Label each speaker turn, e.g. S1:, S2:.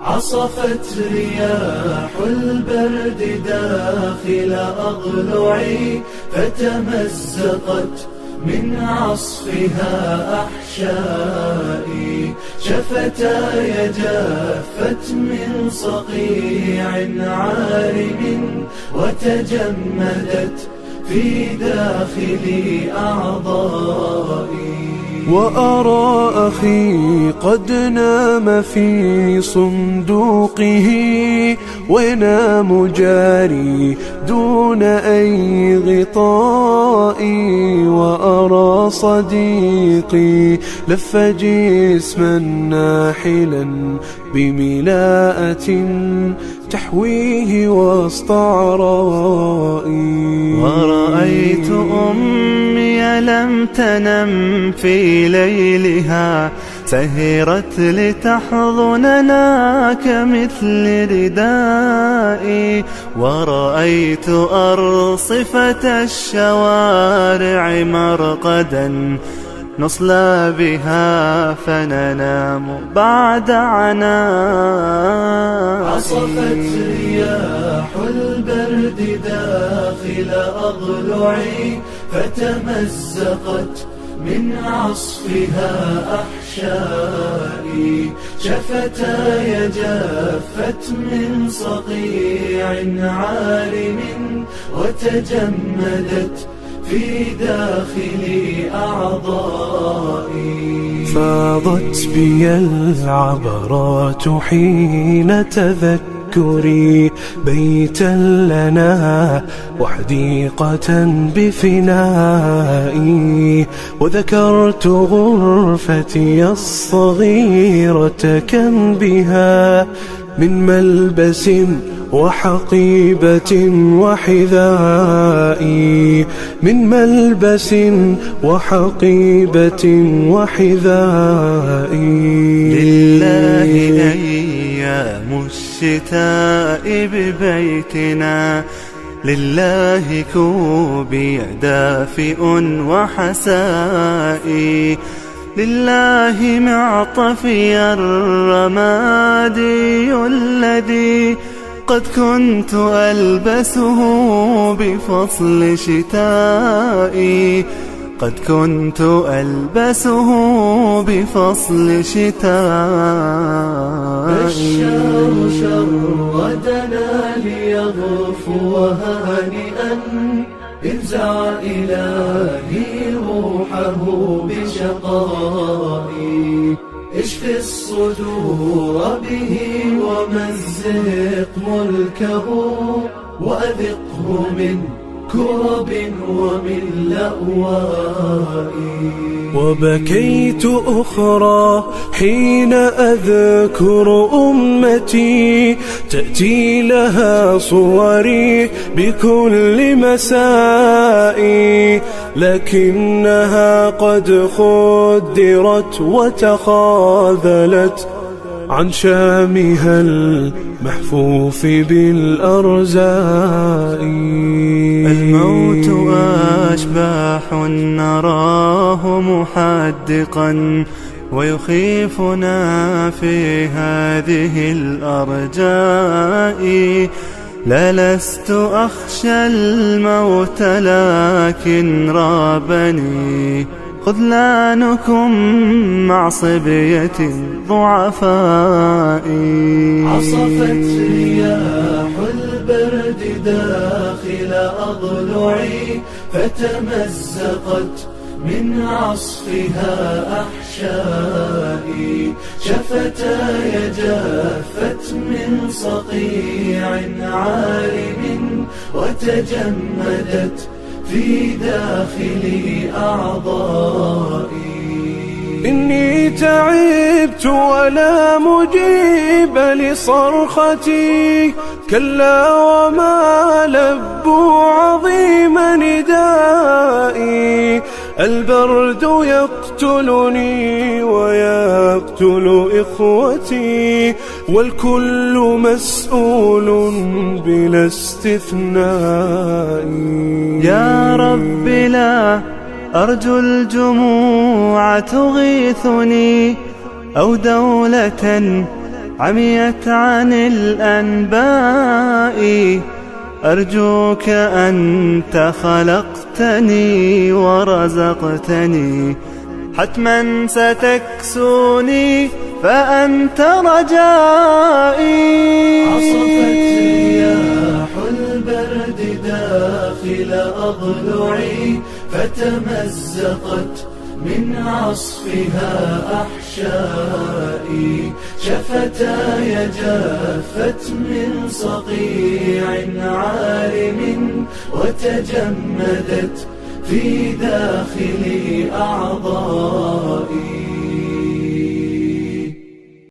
S1: عصفت رياح البرد داخل أضلعي، فتمزقت من عصفها أحشائي. شفتاي جافت من صقيع عارم، وتجمدت في داخل أعضائي.
S2: وأرى أخي قد نام في صندوقه، وينام جاري دون أي غطاء. وأرى صديقي لف جسما ناحلا بملاءة تحويه وسط عرائي.
S3: ورأيت أمي لم تنم في ليلها، سهرت لتحضننا كمثل ردائي. ورأيت أرصفة الشوارع مرقدا، نصلى بها فننام بعد عناء.
S1: عصفت رياح البرد داخل أضلعي، فتمزقت من عصفها أحشائي. شفتاي جافت من صقيع عارم، وتجمدت في داخل أعضائي.
S2: فاضت بي العبرات حين تذكري بيتا لنا وحديقة بفنائي. وذكرت غرفتي الصغيرة كم بها من ملبس وحقيبة وحذائي. من ملبس وحقيبة وحذائي.
S3: لله أيام الشتاء ببيتنا، لله كوبي دافئ وحسائي. لله معطفي الرمادي الذي قد كنت ألبسه بفصل شتائي. قد كنت ألبسه بفصل شتائي.
S1: الشهر شردنا ليغفو هانئا، انزع إلهي روحه بشقائي. اشف الصدور به ومزق ملكه، وأذقه من كرب ومن لأوائي.
S2: وبكيت أخرى حين أذكر أمتي، تأتي لها صوري بكل مسائي. لكنها قد خدرت وتخاذلت عن شامها المحفوف بالأرزاء.
S3: الموت أشباح نراه محدقا، ويخيفنا في هذه الأرجاء. لا لست أخشى الموت لكن رابني خذلانكم مع صبية ضعفاء.
S1: عصفت رياح البرد داخل أضلعي، فتمزقت من عصفها أحشائي. شفتاي جافت من صقيع عارم، وتجمدت في داخل أعضائي.
S2: إني تعبت ولا مجيب لصرختي، كلا وما لبوا عظيم ندائي. البرد يقتلني ويقتل إخوتي، والكل مسؤول بلا استثناء.
S3: يا رب لا أرجو الجموع تغيثني، أو دولة عميت عن الأنباء. أرجوك أنت خلقتني ورزقتني، حتما ستكسوني فأنت رجائي.
S1: عصفت رياح البرد داخل أضلعي، فتمزقت من عصفها أحشائي. شفتاي جافت من صقيع عارم، وتجمدت في داخل أعضائي.